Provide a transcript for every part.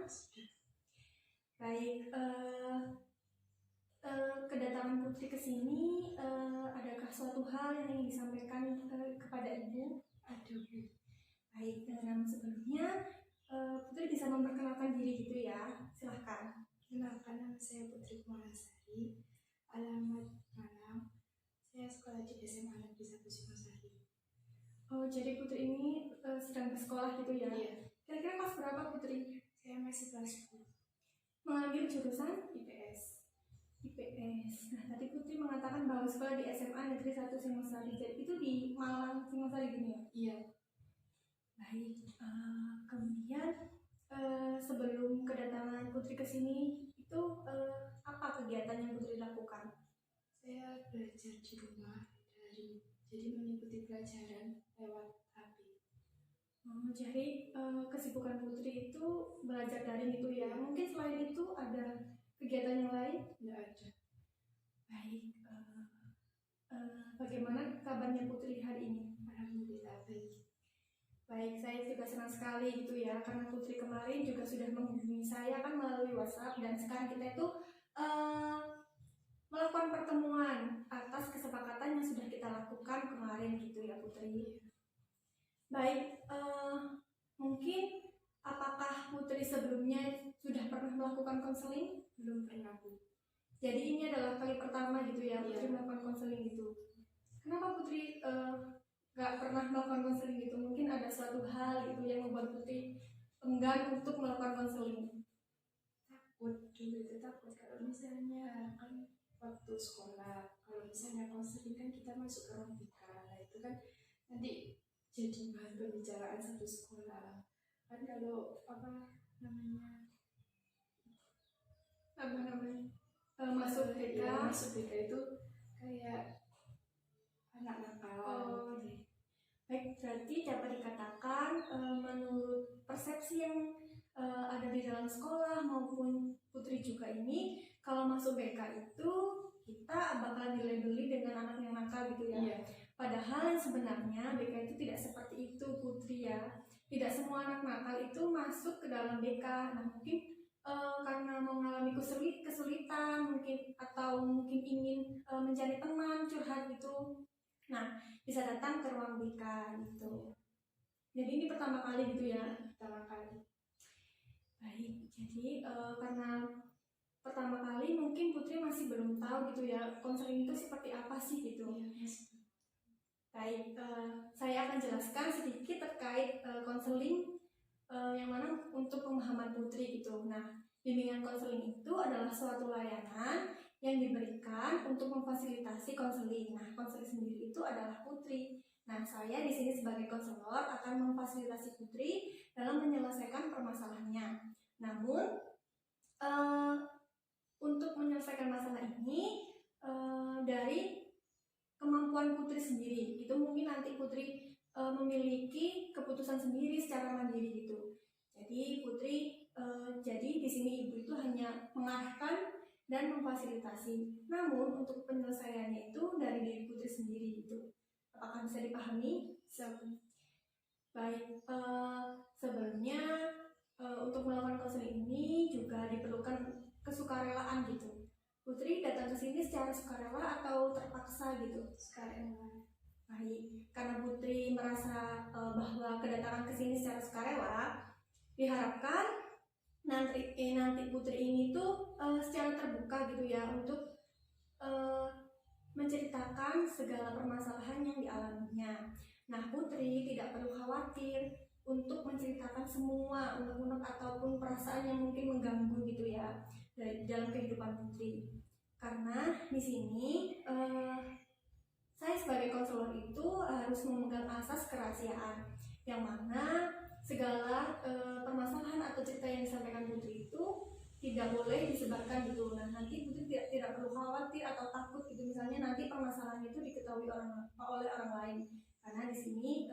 Sudah. Baik, kedatangan Putri ke sini, adakah suatu hal yang ingin disampaikan kepada Ibu? Ada, Bu. Baik, namun sebelumnya Putri bisa memperkenalkan diri gitu ya, silahkan. Kenalkan, nama saya Putri Kumalasari, alamat Malang. Saya sekolah di SMA Negeri 1 Singosari. Oh, jadi Putri ini sedang bersekolah gitu ya? Iya. Kira-kira kelas berapa Putri? Saya masih kelas 10 Mengambil jurusan IPS. IPS. Nah, tadi Putri mengatakan bahwa sekolah di SMA Negeri 1 Singosari. Jadi itu di Malang, Singosari gini ya? Iya. Baik, kemudian sebelum kedatangan Putri ke sini itu apa kegiatan yang Putri lakukan? Saya belajar di rumah jadi mengikuti pelajaran lewat HP. Jadi kesibukan Putri itu belajar daring gitu ya. Mungkin selain itu ada kegiatan yang lain? Tidak ada. Baik, bagaimana kabarnya Putri hari ini? Alhamdulillah baik. Baik, saya juga senang sekali gitu ya, karena Putri kemarin juga sudah menghubungi saya kan melalui WhatsApp, dan sekarang kita itu melakukan pertemuan atas kesepakatan yang sudah kita lakukan kemarin gitu ya Putri. Baik, mungkin apakah Putri sebelumnya sudah pernah melakukan konseling? Belum pernah, Bu. Jadi ini adalah kali pertama gitu ya Putri Iya. melakukan konseling gitu. Kenapa Putri gak pernah melakukan konseling gitu? Mungkin ada suatu hal gitu yang membuat Putri enggan untuk melakukan konseling. Takut dulu itu takut kalau misalnya kan waktu sekolah, kalau misalnya konseling kan kita masuk ke ruang BK, nah itu kan nanti jadi bahan pembicaraan satu sekolah. Kan kalau masuk BK. Ya, masuk BK itu kayak anak nakal. Oh, baik, berarti dapat dikatakan menurut persepsi yang ada di dalam sekolah maupun Putri juga ini, kalau masuk BK itu kita bakalan dilabeli dengan anak yang nakal gitu ya. Iya. Padahal yang sebenarnya BK itu tidak seperti itu Putri ya. Tidak semua anak nakal itu masuk ke dalam BK. Nah mungkin karena mengalami kesulitan mungkin, atau mungkin ingin mencari teman curhat gitu. Nah, bisa datang ke ruang BK gitu. Jadi ini pertama kali gitu ya? Pertama kali. Baik, jadi karena pertama kali mungkin Putri masih belum tahu gitu ya konseling itu seperti apa sih gitu. Iya, Baik, saya akan jelaskan sedikit terkait konseling yang mana untuk pemahaman Putri gitu. Nah, bimbingan konseling itu adalah suatu layanan yang diberikan untuk memfasilitasi konseling. Nah, konseling sendiri itu adalah Putri. Nah, saya di sini sebagai konselor akan memfasilitasi Putri dalam menyelesaikan permasalahannya. Namun, untuk menyelesaikan masalah ini dari kemampuan Putri sendiri. Itu mungkin nanti Putri memiliki keputusan sendiri secara mandiri gitu. Jadi Putri, jadi di sini Ibu itu hanya mengarahkan dan memfasilitasi. Namun untuk penyelesaiannya itu dari diri Putri sendiri gitu. Apakah bisa dipahami? Baik, sebelumnya untuk melakukan konseling ini juga diperlukan kesukarelaan gitu. Putri datang ke sini secara sukarela atau terpaksa gitu? Sukarela. Baik, karena Putri merasa bahwa kedatangan ke sini secara sukarela, diharapkan nanti Putri ini tuh secara terbuka gitu ya untuk menceritakan segala permasalahan yang dialaminya. Nah, Putri tidak perlu khawatir untuk menceritakan semua unek-unek ataupun perasaan yang mungkin mengganggu gitu ya dalam kehidupan Putri. Karena di sini saya sebagai konselor itu harus memegang asas kerahasiaan, yang mana segala permasalahan atau cerita yang disampaikan Putri itu tidak boleh disebarkan gitu. Nah, nanti Putri tidak perlu khawatir atau takut gitu, misalnya nanti permasalahan itu diketahui oleh orang lain. Karena di sini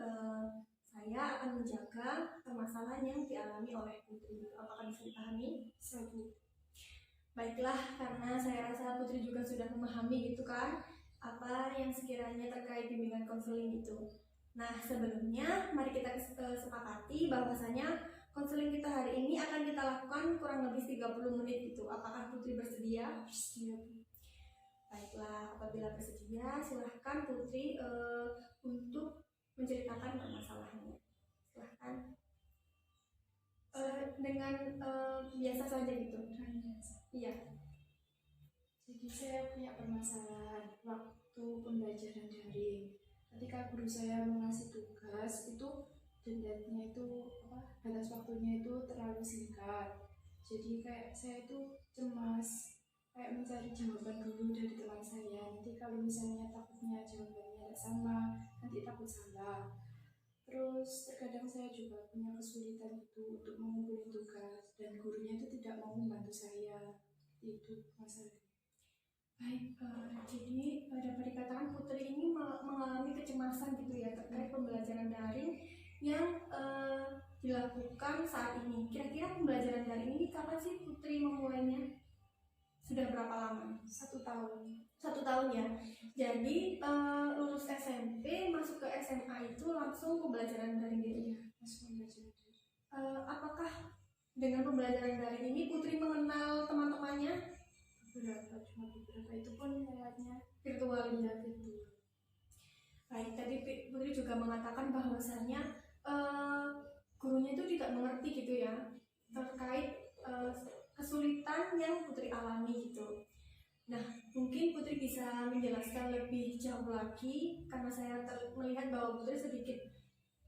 saya akan menjaga permasalahan yang dialami oleh Putri. Apakah bisa dipahami? Baiklah, karena saya rasa Putri juga sudah memahami gitu kan apa yang sekiranya terkait bimbingan konseling itu. Nah, sebelumnya mari kita sepakati bahwasanya konseling kita hari ini akan kita lakukan kurang lebih 30 menit gitu. Apakah Putri bersedia? Bersedia. Baiklah, apabila bersedia silahkan Putri untuk menceritakan permasalahannya. Silahkan. Dengan biasa saja gitu. Iya. Jadi saya punya permasalahan waktu pembelajaran daring. Ketika guru saya mengasih tugas itu deadline-nya itu batas waktunya itu terlalu singkat. Jadi kayak saya itu cemas, kayak mencari jawaban dulu dari teman saya. Nanti kalau misalnya takutnya jawabannya tidak sama, nanti takut salah. Terus terkadang saya juga punya kesulitan itu untuk mengumpulkan tugas dan gurunya itu tidak mau membantu saya. Itu masalahnya. Baik, jadi dapat dikatakan Putri ini mengalami kecemasan gitu ya terkait pembelajaran daring yang dilakukan saat ini. Kira-kira pembelajaran daring ini kapan sih Putri memulainya? Sudah berapa lama? 1 tahun. 1 tahun ya. Jadi lulus SMP masuk ke SMA itu langsung pembelajaran daring gitu ya. Masuk pembelajaran daring. Apakah dengan pembelajaran daring ini Putri mengenal teman-temannya? Cuma beberapa itu pun lewatnya Virtual ya. virtual. Baik, tadi Putri juga mengatakan bahwasannya gurunya itu tidak mengerti gitu ya terkait kesulitan yang Putri alami gitu. Nah, mungkin Putri bisa menjelaskan lebih jauh lagi karena saya melihat bahwa Putri sedikit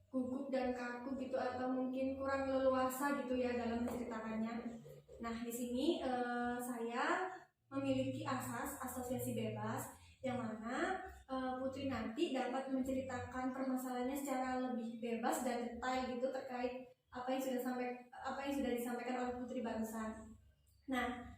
gugup dan kaku gitu atau mungkin kurang leluasa gitu ya dalam menceritakannya. Nah, di sini saya memiliki asas asosiasi bebas yang mana Putri nanti dapat menceritakan permasalahannya secara lebih bebas dan detail gitu terkait apa yang sudah disampaikan oleh Putri barusan. Nah,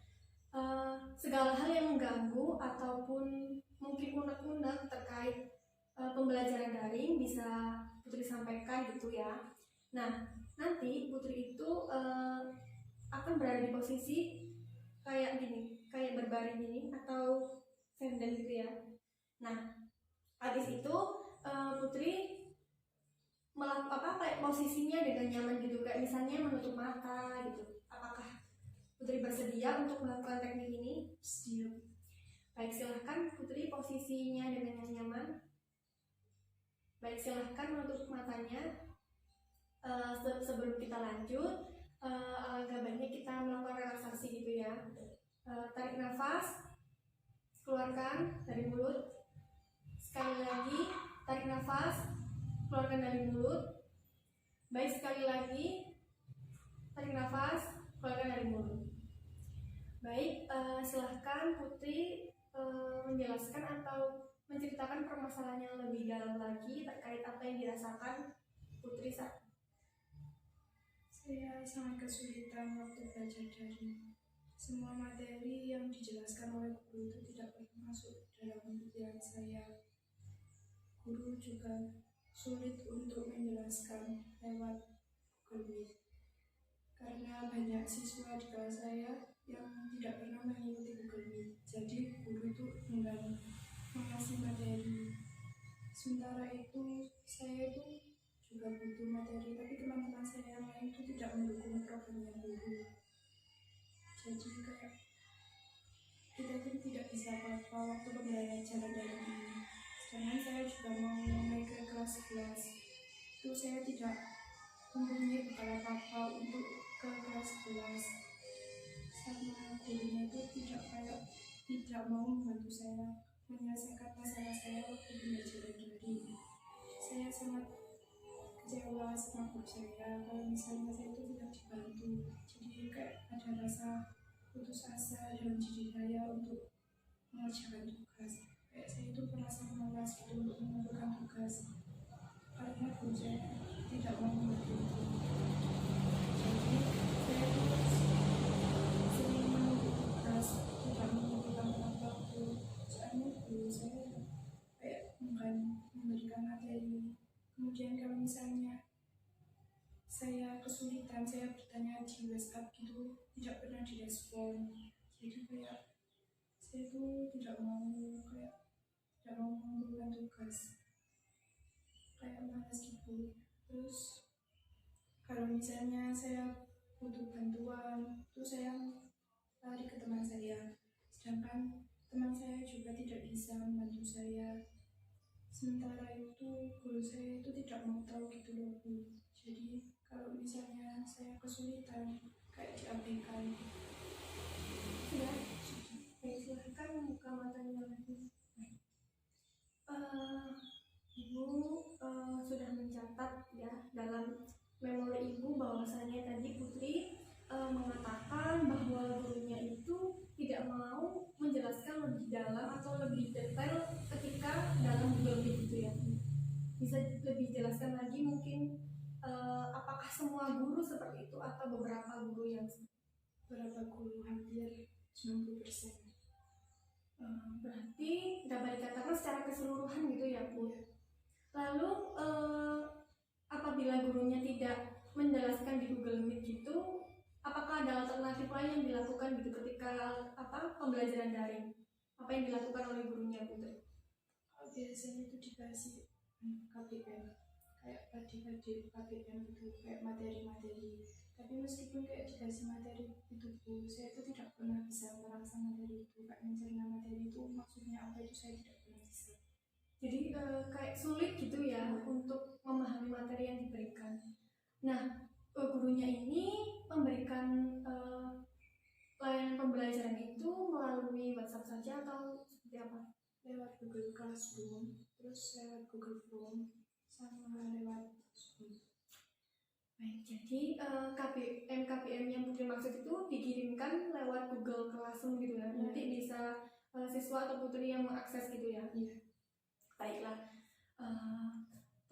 segala hal yang mengganggu ataupun mungkin unek-unek terkait pembelajaran daring bisa Putri sampaikan gitu ya. Nah, nanti Putri itu akan berada di posisi kayak gini, kayak berbaring gini atau senden gitu ya. Nah, habis itu Putri melakukan kayak posisinya dengan nyaman gitu, kayak misalnya menutup mata gitu. Apakah Putri bersedia untuk melakukan teknik ini? Bersedia. Baik, silahkan Putri posisinya dengan yang nyaman. Baik, silahkan menutup matanya. Sebelum kita lanjut, alangkah baiknya kita melakukan relaksasi gitu ya. Tarik nafas, keluarkan dari mulut. Sekali lagi, tarik nafas, keluarkan dari mulut. Baik, sekali lagi, tarik nafas, keluarkan dari mulut. Baik, silahkan Putri menjelaskan atau menceritakan permasalahan yang lebih dalam lagi terkait apa yang dirasakan Putri saat Saya sangat kesulitan waktu belajar daring. Semua materi yang dijelaskan oleh guru itu tidak pernah masuk dalam pikiran saya. Guru juga sulit untuk menjelaskan lewat Google Meet. Karena banyak siswa di kelas saya yang tidak pernah mengikuti Google Meet. Jadi guru itu enggan mengasih materi. Sementara itu saya itu juga butuh materi, tapi teman-teman saya yang lain itu tidak mendukung programnya guru. Jadi kayak kita itu tidak bisa apa-apa waktu pembelajaran daring ini. Sedangkan saya juga mau naik ke kelas 11. Itu saya tidak mempunyai bekal apa-apa untuk ke kelas 11. Sama gurunya itu tidak mau membantu saya menyelesaikan masalah saya waktu pembelajaran daring. Saya sangat kecewa sama guru saya kalau misalnya saya itu tidak dibantu. Jadi kayak ada rasa putus asa dalam diri saya untuk mengerjakan tugas. Kayak saya itu merasa malas gitu untuk mengumpulkan tugas karena guru saya tidak mau membantu. Jadi saya itu sering menuntut tugas, tidak mengumpulkan waktu. Soalnya guru saya kayak bukan memberikan materi. Kemudian kalau misalnya saya kesulitan, saya bertanya di WhatsApp gitu, tidak pernah direspon. Jadi kayak saya itu tidak mau mengumpulkan tugas, kayak malas gitu. Terus kalau misalnya saya butuh bantuan itu saya lari ke teman saya, sedangkan teman saya juga tidak bisa membantu saya. Sementara itu guru saya itu tidak mau tahu gitu loh Bu. Jadi kalau misalnya saya kesulitan kayak diabaikan. Ya, baik, silahkan membuka matanya lagi. Ibu sudah mencatat ya dalam memori ibu bahwasanya tadi Putri mengatakan bahwa gurunya itu tidak mau menjelaskan lebih dalam atau lebih detail ketika dalam Google Meet gitu ya. Bisa lebih jelaskan lagi mungkin apakah semua guru seperti itu atau beberapa guru yang Berapa guru? Hampir 90%. berarti dapat dikatakan secara keseluruhan gitu ya Bu. Lalu apabila gurunya tidak menjelaskan di Google Meet gitu, apakah ada alternatif lain yang dilakukan gitu ketika pembelajaran daring? Apa yang dilakukan oleh gurunya Putri? Biasanya itu dikasih KPM, kayak adik-adik KPM gitu, kayak materi-materi. Tapi meskipun kayak dikasih materi itu Bu, saya itu tidak pernah bisa merangsang materi itu, kayak mencerna materi itu maksudnya apa itu saya tidak pernah bisa. Jadi kayak sulit gitu ya untuk memahami materi yang diberikan. Nah, gurunya ini memberikan layanan pembelajaran itu melalui WhatsApp saja atau seperti apa? Lewat Google Classroom, terus lewat Google Form, sama lewat Zoom. Baik, jadi KPM yang Putri maksud itu dikirimkan lewat Google Classroom gitu ya. Nanti bisa siswa atau Putri yang mengakses gitu ya. Iya. Baiklah,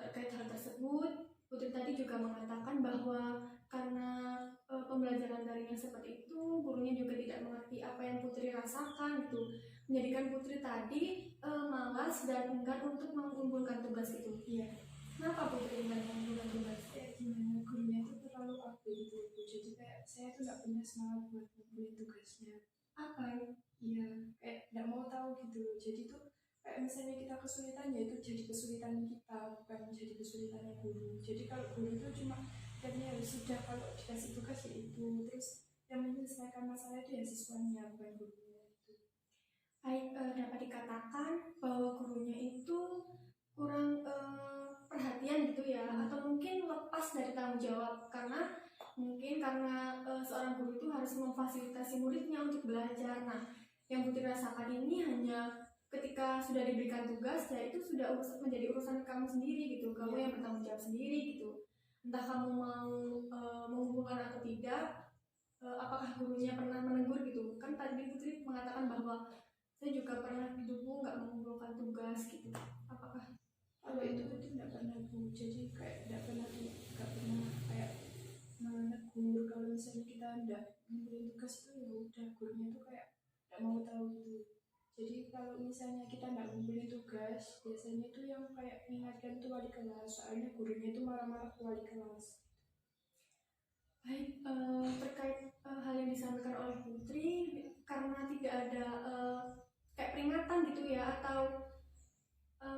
terkait hal tersebut Putri tadi juga mengatakan bahwa karena pembelajaran daringnya seperti itu, gurunya juga tidak mengerti apa yang Putri rasakan gitu, menjadikan Putri tadi malas dan enggan untuk mengumpulkan tugas itu. Iya. Kenapa Putri enggan mengumpulkan tugas? Kayak gimana, gurunya itu terlalu update gitu, jadi kayak saya tuh nggak punya semangat buat ngumpulin tugasnya. Apa ya? Iya, kayak nggak mau tahu gitu loh. Jadi tuh kayak misalnya kita kesulitan ya itu jadi kesulitan kita, bukan jadi kesulitannya guru. Jadi kalau guru itu cuma katanya ya sudah, kalau dikasih tugas ya itu, terus yang menyelesaikan masalah itu ya siswanya, bukan gurunya gitu. Baik, dapat dikatakan bahwa gurunya itu kurang perhatian gitu ya, atau mungkin lepas dari tanggung jawab karena seorang guru itu harus memfasilitasi muridnya untuk belajar. Nah, yang Putri rasakan ini hanya ketika sudah diberikan tugas ya itu sudah menjadi urusan kamu sendiri gitu, kamu yang bertanggung jawab sendiri gitu. Entah kamu mau mengumpulkan atau tidak, apakah gurunya pernah menegur gitu. Kan tadi Putri mengatakan bahwa saya juga pernah hidupku nggak mengumpulkan tugas gitu. Apakah Kalau itu tidak pernah Bu, jadi kayak nggak pernah kayak menegur. Kalau misalnya kita nggak ngumpulin tugas itu ya udah, gurunya tuh kayak nggak mau tahu gitu. Jadi kalau misalnya kita nggak ngumpulin tugas, biasanya itu yang kayak mengingatkan tuh wali kelas, soalnya gurunya itu marah-marah ke wali kelas. Baik, terkait hal yang disampaikan oleh Putri, karena tidak ada kayak peringatan gitu ya, atau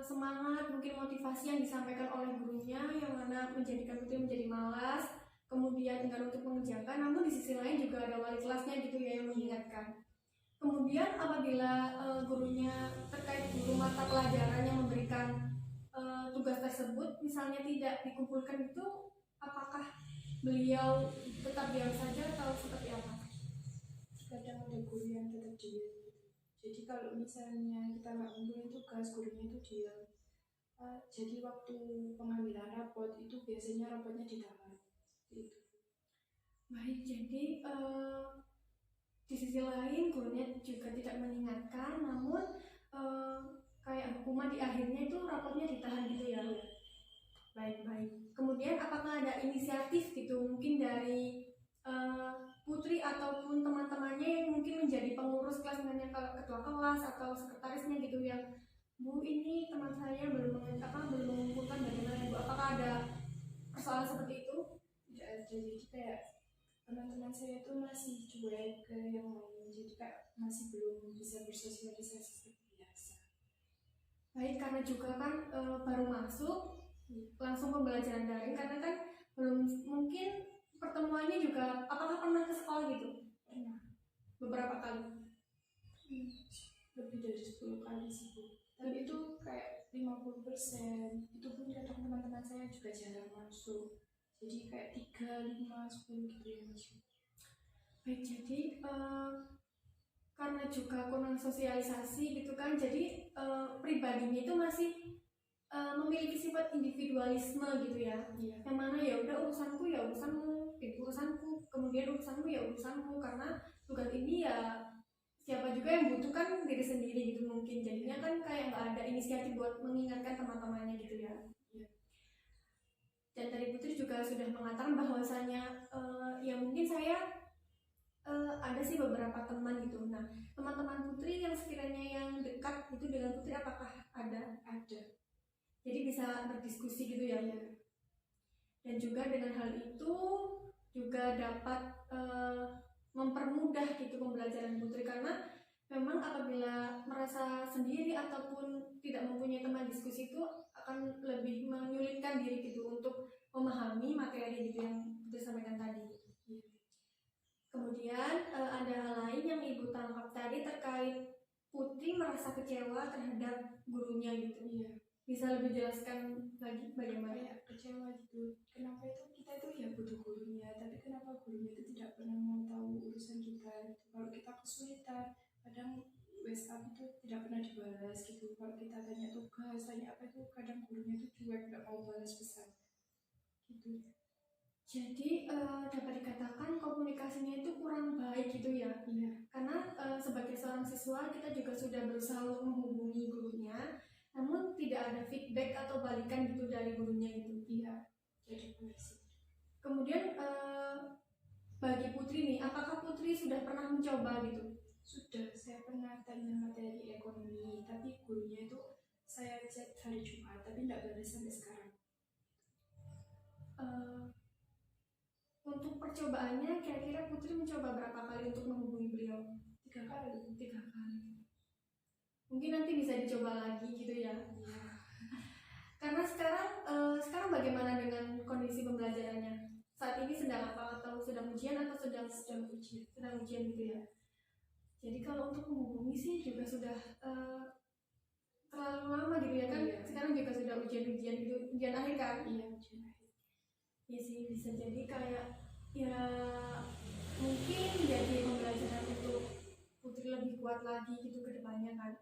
semangat mungkin motivasi yang disampaikan oleh gurunya yang mana menjadikan Putri menjadi malas, kemudian enggan untuk mengerjakan, namun di sisi lain juga ada wali kelasnya gitu ya yang mengingatkan. Kemudian apabila gurunya terkait guru mata pelajaran yang memberikan tugas tersebut misalnya tidak dikumpulkan itu, apakah beliau tetap diam saja atau seperti apa? Kadang ada guru yang tetap diam. Jadi kalau misalnya kita nggak ngumpulin tugas, gurunya itu diam. Jadi waktu pengambilan rapot itu biasanya rapotnya ditahan. Gitu. Baik, jadi di sisi lain gurunya juga tidak mengingatkan, namun kayak hukuman di akhirnya itu rapotnya ditahan gitu ya. Baik. Kemudian apakah ada inisiatif gitu mungkin dari Putri ataupun teman-temannya yang mungkin menjadi pengurus kelas, misalnya ketua kelas atau sekretarisnya gitu, yang Bu ini teman saya belum mengumpulkan, bagaimana Bu? Apakah ada persoalan seperti itu? Tidak ada, jadi kayak teman-teman saya itu masih cuek ke yang lain, jadi kayak masih belum bisa bersosialisasi seperti biasa. Baik, karena juga kan baru masuk langsung pembelajaran daring, karena kan belum, mungkin pertemuannya juga, apakah pernah ke sekolah gitu? Pernah. Beberapa kali. Lebih dari 10 kali sih Bu. Tapi itu kayak 50%. Itu pun kadang teman-teman saya juga jarang masuk. Jadi kayak 3, 5, 10 gitu yang masuk. Baik, jadi karena juga kurang sosialisasi gitu kan, jadi pribadinya itu masih memiliki sifat individualisme gitu ya. Iya. Yang mana ya udah urusanku ya urusanmu, urusanku, kemudian urusanmu ya urusanmu, karena tugas ini ya siapa juga yang butuhkan diri sendiri gitu mungkin. Jadinya kan kayak nggak ada inisiatif buat mengingatkan teman-temannya gitu ya. Iya. Dan tadi Putri juga sudah mengatakan bahwasanya ya mungkin saya ada sih beberapa teman gitu. Nah, teman-teman Putri yang sekiranya yang dekat itu dengan Putri apakah ada? Ada. Jadi bisa berdiskusi gitu ya. Iya. Dan juga dengan hal itu juga dapat mempermudah gitu pembelajaran Putri, karena memang apabila merasa sendiri ataupun tidak mempunyai teman diskusi itu akan lebih menyulitkan diri gitu untuk memahami materi gitu yang Putri sampaikan tadi. Kemudian ada hal lain yang Ibu tangkap tadi terkait Putri merasa kecewa terhadap gurunya gitu. Iya. Bisa lebih jelaskan lagi bagaimana? Kayak kecewa gitu. Kenapa itu kita itu ya butuh gurunya, tapi kenapa gurunya itu tidak pernah mau tahu urusan kita? Kalau kita kesulitan, kadang WhatsApp itu tidak pernah dibalas gitu. Kalau kita tanya tugas, tanya apa itu, kadang gurunya itu cuek, nggak mau balas pesan. Gitu. Jadi dapat dikatakan komunikasinya itu kurang baik gitu ya. Iya. Karena sebagai seorang siswa kita juga sudah berusaha untuk menghubungi gurunya, namun tidak ada feedback atau balikan gitu dari gurunya gitu. Iya. Jadi polisi. Kemudian bagi Putri nih, apakah Putri sudah pernah mencoba gitu? Sudah, saya pernah tanya materi ekonomi, tapi gurunya itu saya chat hari Jumat, tapi tidak balas sampai sekarang. Untuk percobaannya, kira-kira Putri mencoba berapa kali untuk menghubungi beliau? 3 kali. 3 kali. Mungkin nanti bisa dicoba lagi gitu ya. Iya. Karena sekarang bagaimana dengan kondisi pembelajarannya? Saat ini sedang apa? Atau sedang ujian atau sedang ujian? Sedang ujian gitu ya. Jadi kalau untuk menghubungi sih juga sudah terlalu lama gitu ya kan? Iya. Sekarang juga sudah ujian-ujian gitu, ujian akhir kan? Iya, ujian akhir. Ya sih, bisa jadi kayak ya mungkin jadi pembelajaran untuk Putri lebih kuat lagi gitu ke depannya kan.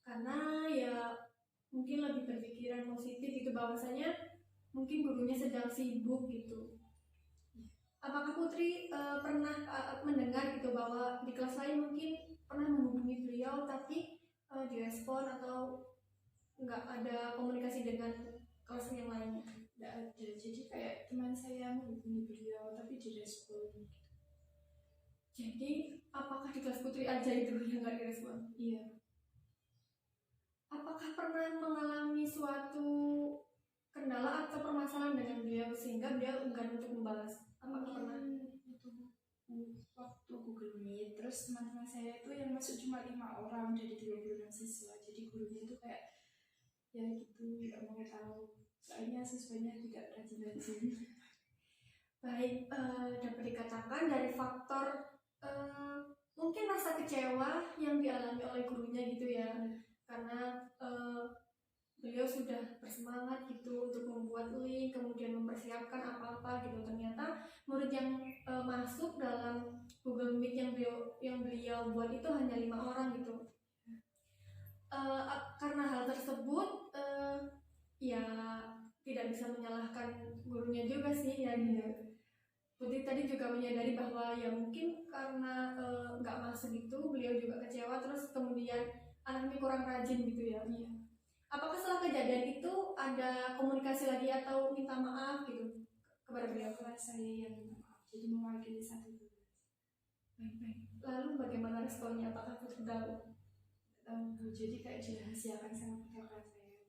Karena ya mungkin lebih berpikiran positif gitu, bahwasanya mungkin gurunya sedang sibuk gitu. Apakah Putri pernah mendengar gitu bahwa di kelas lain mungkin pernah menghubungi beliau tapi direspon atau nggak ada komunikasi dengan kelas yang lainnya? Nggak ada. Jadi kayak teman saya menghubungi beliau tapi direspon. Jadi apakah di kelas Putri aja itu yang nggak direspon? Iya. Apakah pernah mengalami suatu kendala atau permasalahan dengan beliau sehingga beliau enggan untuk membalas? Apakah pernah? Itu waktu Google Meet, terus teman-teman saya itu yang masuk cuma 5 orang dari 36 siswa. Jadi gurunya itu kayak ya gitu, nggak mau tahu. Soalnya siswanya tidak rajin-rajin. Baik, dapat dikatakan dari faktor mungkin rasa kecewa yang dialami oleh gurunya gitu ya. Karena beliau sudah bersemangat gitu untuk membuat link, kemudian mempersiapkan apa-apa gitu. Ternyata murid yang masuk dalam Google Meet yang beliau buat itu hanya 5 orang gitu. Karena hal tersebut ya tidak bisa menyalahkan gurunya juga sih ya. Putri tadi juga menyadari bahwa ya mungkin karena nggak masuk itu beliau juga kecewa, terus kemudian anaknya kurang rajin gitu ya. Iya. Apakah setelah kejadian itu ada komunikasi lagi atau minta maaf gitu kepada beliau? Kelas saya yang minta maaf, jadi mewakili satu kelas. Baik. Lalu bagaimana responnya? Apakah Putri tahu? Jadi kayak dirahasiakan sama kakak saya.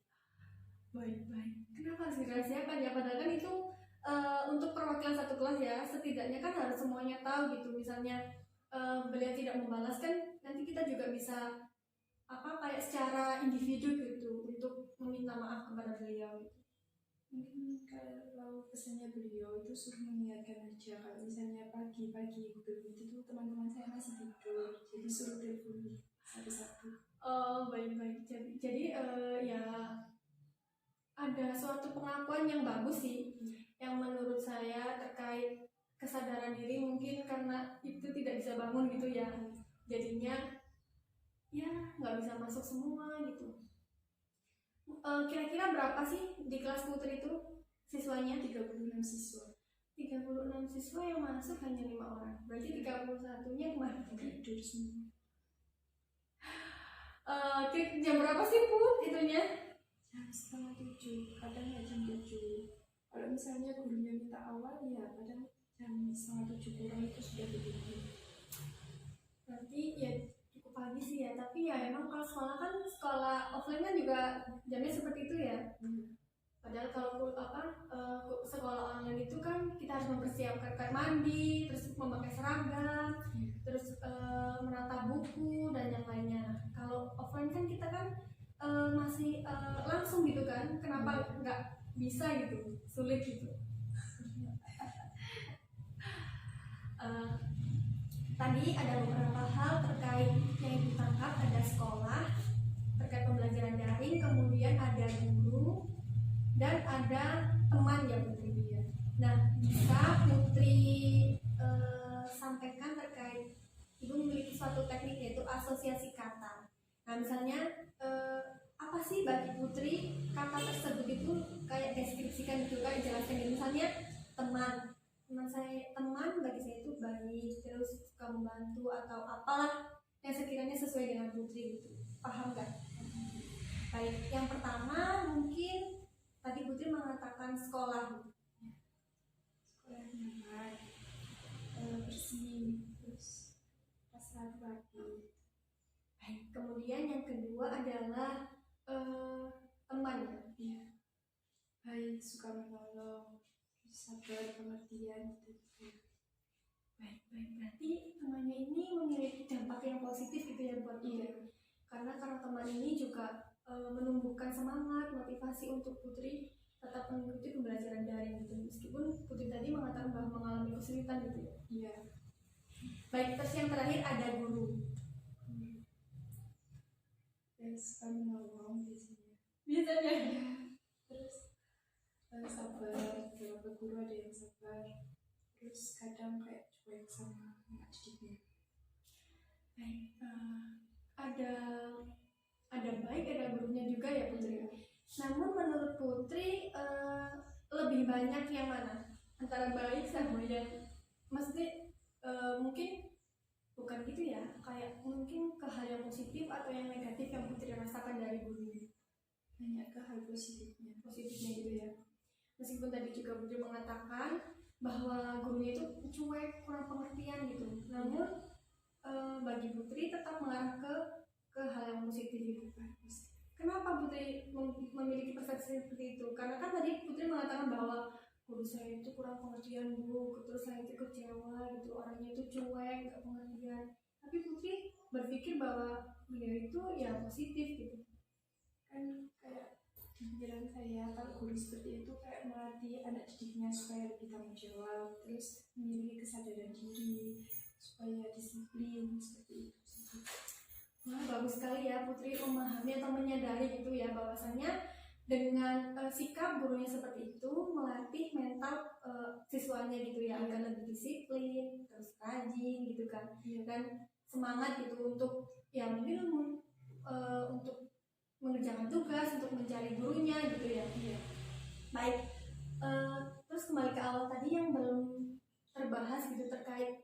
Baik. Kenapa harus dirahasiakan ya? Padahal kan itu untuk perwakilan satu kelas ya, setidaknya kan harus semuanya tahu gitu. Misalnya beliau tidak membalas kan nanti kita juga bisa kayak secara individu gitu untuk meminta maaf kepada beliau gitu. Mungkin kalau pesannya beliau itu suruh mengingatkan aja kalau misalnya pagi-pagi Google Meet itu teman-teman saya masih tidur, jadi suruh telepon satu-satu. Oh, baik-baik. Jadi ya ada suatu pengakuan yang bagus sih, yang menurut saya terkait kesadaran diri mungkin karena itu tidak bisa bangun gitu ya. Jadinya ya nggak bisa masuk semua gitu. Kira-kira berapa sih di kelas Putri itu siswanya? 36 siswa. 36 siswa yang masuk hanya 5 orang. Berarti 31-nya kemana? Tidur semua. Jam berapa sih Put itunya? Jam 6:30, kadang nggak jam 7. Kalau misalnya gurunya minta awal ya kadang jam 6:30 kurang itu sudah berdiri. Berarti ya cukup pagi sih ya, tapi ya emang kalau sekolah kan sekolah offline kan juga jamnya seperti itu ya. Padahal kalau sekolah online itu kan kita harus mempersiapkan kamar mandi, terus memakai seragam, terus menata buku dan yang lainnya. Kalau offline kan kita kan masih langsung gitu kan, kenapa nggak bisa gitu, sulit gitu. Tadi ada beberapa hal terkait yang ditangkap, ada sekolah terkait pembelajaran daring, kemudian ada guru dan ada teman ya Putri. Nah, bisa Putri sampaikan terkait Ibu memiliki suatu teknik yaitu asosiasi kata. Nah, misalnya apa sih bagi Putri kata tersebut itu kayak deskripsikan gitu, kayak jelaskan gitu. Misalnya teman bagi saya itu baik, terus suka membantu atau apalah yang sekiranya sesuai dengan Putri gitu. Paham nggak? Baik, yang pertama mungkin tadi Putri mengatakan sekolah. Sekolah nyaman, bersih, terus rasa rapi. Baik, kemudian yang kedua adalah teman ya. Baik, suka menolong, sabar, pengertian gitu. Baik, berarti temannya ini memiliki dampak yang positif gitu ya buat Putri. Karena teman ini juga menumbuhkan semangat, motivasi untuk Putri tetap mengikuti pembelajaran daring gitu. Meskipun Putri tadi mengatakan bahwa mengalami kesulitan gitu ya. Iya. Baik, terus yang terakhir ada guru. Suka menolong biasanya. Ya. Terus sabar, beberapa guru ada yang sabar. Terus kadang kayak cuek sama anak didiknya. Baik, ada baik, ada buruknya juga ya Putri. Namun menurut Putri lebih banyak yang mana antara baik sama yang maksudnya mungkin bukan gitu ya, kayak mungkin ke hal yang positif atau yang negatif yang Putri rasakan dari gurunya? Banyak ke hal positifnya gitu ya. Meskipun tadi juga Putri mengatakan bahwa gurunya itu cuek, kurang pengertian gitu, namun bagi Putri tetap mengarah ke hal yang positif gitu. Kenapa Putri memiliki persepsi seperti itu? Karena kan tadi Putri mengatakan bahwa guru saya itu kurang pengertian Bu, terus saya itu kecewa gitu, orangnya itu cuek, gak pengertian. Tapi Putri berpikir bahwa beliau itu ya positif gitu. Kan kayak pikiran saya kalau guru seperti itu kayak melatih anak didiknya supaya lebih tanggung jawab, terus memiliki kesadaran diri, supaya disiplin seperti itu. Wah, bagus sekali ya Putri memahami atau menyadari gitu ya bahwasanya dengan sikap gurunya seperti itu melatih mental siswanya gitu ya, agar lebih disiplin, terus rajin gitu kan, dan semangat gitu untuk ya mungkin untuk mengerjakan tugas, untuk mencari gurunya gitu ya. Baik, terus kembali ke awal tadi yang belum terbahas gitu terkait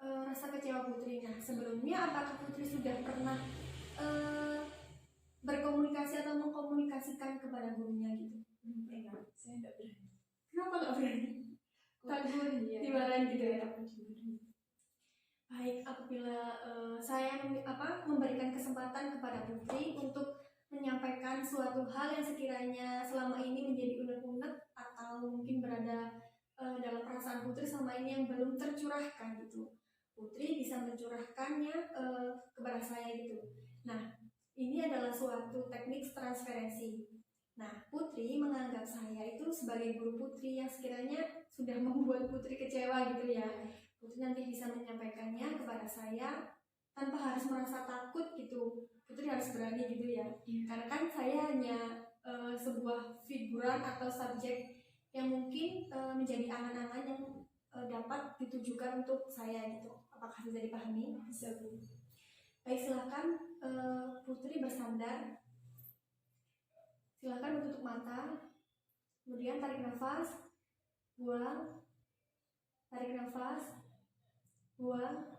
rasa kecewa Putri. Nah, sebelumnya apakah Putri sudah pernah berkomunikasi atau mengkomunikasikan kepada gurunya gitu? Pernah, saya tidak berani. Kenapa nggak berani? Takut dimarahin gitu ya? Baik, apabila saya memberikan kesempatan kepada Putri untuk menyampaikan suatu hal yang sekiranya selama ini menjadi unek-unek atau mungkin berada dalam perasaan Putri selama ini yang belum tercurahkan gitu, Putri bisa mencurahkannya kepada saya gitu. Nah, ini adalah suatu teknik transferensi. Nah, Putri menganggap saya itu sebagai guru Putri yang sekiranya sudah membuat Putri kecewa gitu ya. Putri nanti bisa menyampaikannya kepada saya tanpa harus merasa takut gitu. Putri harus berani gitu ya. Karena kan saya hanya sebuah figuran atau subjek yang mungkin menjadi angan-angan yang dapat ditujukan untuk saya gitu. Apakah bisa dipahami? Bisa, Bu. Baik, silakan Putri bersandar. Silakan menutup mata. Kemudian tarik nafas, buang, tarik nafas, buang,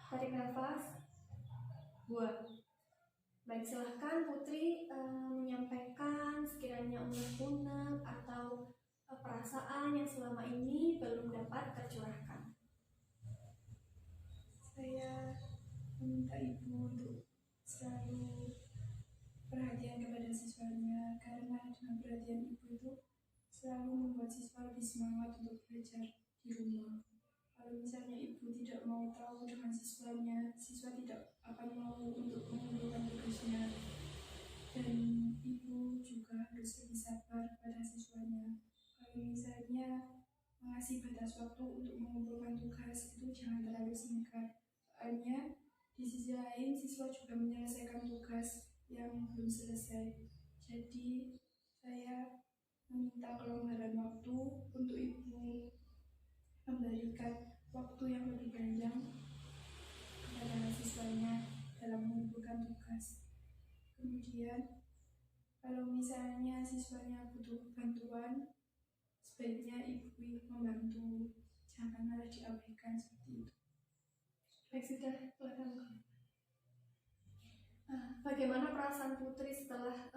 tarik nafas, buang. Baik, silahkan Putri menyampaikan sekiranya unek-unek atau perasaan yang selama ini belum dapat tercurahkan. Saya meminta Ibu untuk selalu perhatian kepada siswanya, karena dengan perhatian Ibu itu selalu membuat siswa lebih semangat untuk belajar di rumah. Kalau misalnya Ibu tidak mau tahu dengan siswanya, siswa tidak akan mau untuk mengumpulkan tugasnya. Dan Ibu juga harus lebih sabar pada siswanya. Kalau misalnya mengasih batas waktu untuk mengumpulkan tugas itu jangan terlalu singkat. Soalnya di sisi lain siswa juga menyelesaikan tugas yang belum selesai. Jadi saya meminta kelonggaran waktu untuk Ibu memberikan waktu yang lebih panjang kepada siswanya dalam mengumpulkan tugas. Kemudian kalau misalnya siswanya butuh bantuan, sebaiknya Ibu membantu, jangan malah diabaikan seperti itu. Baik, sudah, silakan. Bagaimana perasaan Putri setelah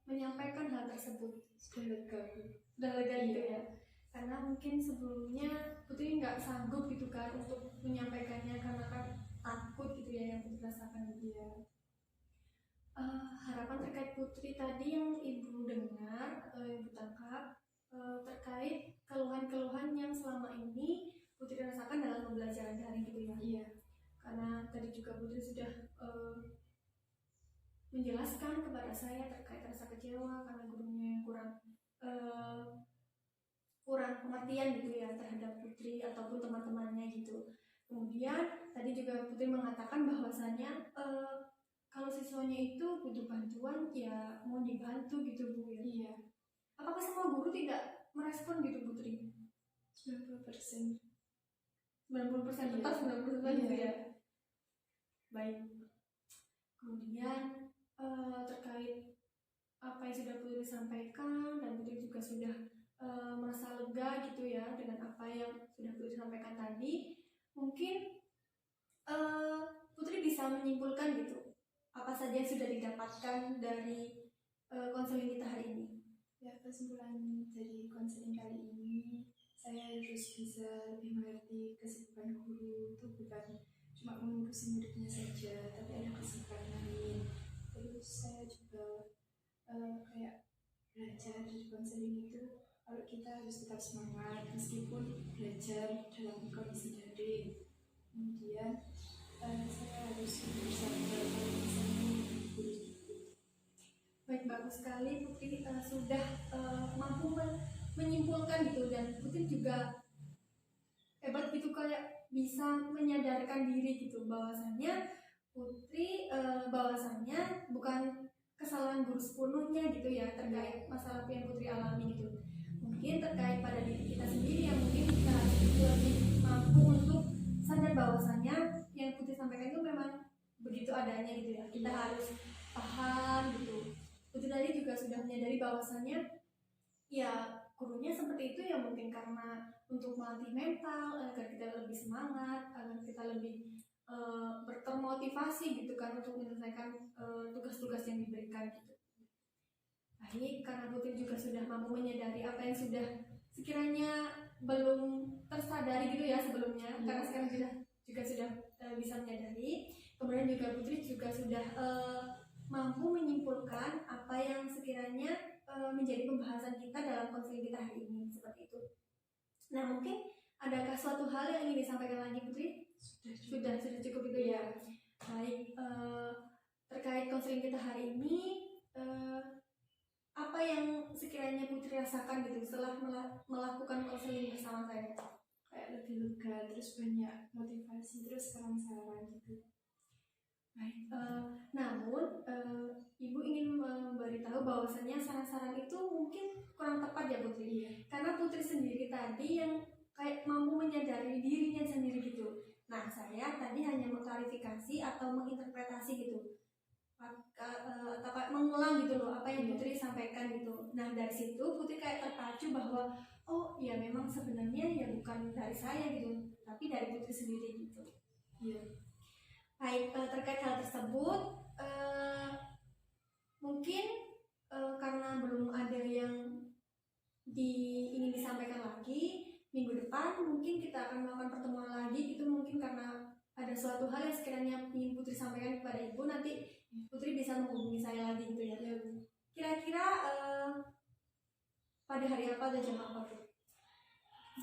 menyampaikan hal tersebut? Sudah lega, Bu. Sudah lega gitu ya? Karena mungkin sebelumnya Putri nggak sanggup gitu kan untuk menyampaikannya karena kan takut gitu ya yang Putri rasakan dia. Harapan terkait Putri tadi yang Ibu dengar, Ibu tangkap terkait keluhan-keluhan yang selama ini Putri rasakan dalam pembelajaran daring gitu ya? Iya. Karena tadi juga Putri sudah menjelaskan kepada saya terkait rasa kecewa karena gurunya yang kurang pengertian gitu ya terhadap Putri ataupun teman-temannya gitu. Kemudian tadi juga Putri mengatakan bahwasannya kalau siswanya itu butuh bantuan ya mau dibantu gitu Bu ya. Iya. Apakah semua guru tidak merespon gitu Putri? 90%. 90% tetap 90% gitu ya. Baik. Kemudian terkait apa yang sudah Putri sampaikan dan Putri juga sudah merasa lega gitu ya dengan apa yang sudah Putri sampaikan tadi, mungkin Putri bisa menyimpulkan gitu apa saja yang sudah didapatkan dari konseling kita hari ini. Ya, kesimpulan dari konseling kali ini, saya harus bisa lebih mengerti kesibukan guru itu bukan cuma mengurusi muridnya saja, tapi ada kesibukan lain. Terus saya juga kayak belajar dari konseling itu, kalau kita harus tetap semangat meskipun belajar dalam kondisi daring. Kemudian saya harus bersabar kalau misalnya guru. Baik, bagus sekali Putri sudah mampu menyimpulkan gitu, dan Putri juga hebat gitu kayak bisa menyadarkan diri gitu bahwasannya Putri bahwasannya bukan kesalahan guru sepenuhnya gitu ya terkait masalah yang Putri alami gitu. Mungkin terkait pada diri kita sendiri yang mungkin kita harus lebih mampu untuk sadar bahwasannya yang Putri sampaikan itu memang begitu adanya gitu ya. Kita harus paham gitu. Putri tadi juga sudah menyadari bahwasannya ya gurunya seperti itu ya mungkin karena untuk melatih mental agar kita lebih semangat, agar kita lebih termotivasi gitu kan untuk menyelesaikan tugas-tugas yang diberikan gitu. Baik, karena Putri juga sudah mampu menyadari apa yang sudah sekiranya belum tersadari gitu ya sebelumnya, karena sekarang juga sudah bisa menyadari. Kemudian juga Putri juga sudah mampu menyimpulkan apa yang sekiranya menjadi pembahasan kita dalam konseling kita hari ini, seperti itu. Nah, mungkin adakah suatu hal yang ingin disampaikan lagi Putri? Sudah cukup itu ya. Baik, terkait konseling kita hari ini, gitu setelah melakukan konseling bersama saya? Kayak lebih lega, terus banyak motivasi, terus saran-saran gitu. Baik, namun Ibu ingin memberitahu bahwasannya saran-saran itu mungkin kurang tepat ya Putri. Iya. Karena Putri sendiri tadi yang kayak mampu menyadari dirinya sendiri gitu. Nah, saya tadi hanya mengklarifikasi atau menginterpretasi gitu. Atau kayak mengulang gitu loh apa yang Putri sampaikan gitu. Nah, dari situ Putri kayak terpacu bahwa oh ya memang sebenarnya ya bukan dari saya gitu, tapi dari Putri sendiri gitu. Iya. Baik, terkait hal tersebut mungkin karena belum ada yang ingin disampaikan lagi, minggu depan mungkin kita akan melakukan pertemuan lagi gitu, mungkin karena ada suatu hal yang sekiranya ingin Putri sampaikan kepada Ibu, nanti Putri bisa menghubungi saya lagi gitu ya. Kira-kira pada hari apa atau jam apa tuh?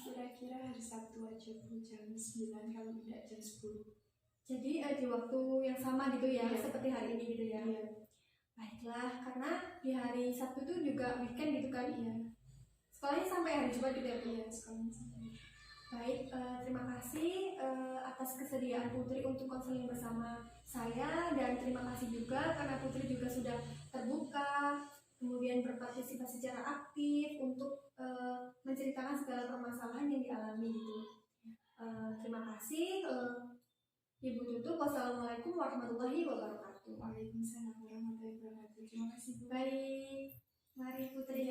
Kira-kira hari Sabtu aja Bu, jam 9 kalau tidak jam 10. Jadi di waktu yang sama gitu ya, Iya. seperti hari ini gitu ya. Iya. Baiklah, karena di hari Sabtu itu juga weekend gitu kan. Iya. Sekolahnya sampai hari Jumat gitu ya Bu? Iya, sekolahnya sampai. Baik, terima kasih atas kesediaan Putri untuk konseling bersama saya, dan terima kasih juga karena Putri juga sudah terbuka, kemudian berpartisipasi secara aktif untuk menceritakan segala permasalahan yang dialami gitu. Terima kasih. Ibu tutup. Wassalamualaikum warahmatullahi wabarakatuh. Waalaikumsalam warahmatullahi wabarakatuh. Terima kasih Bu. Baik, mari Putri.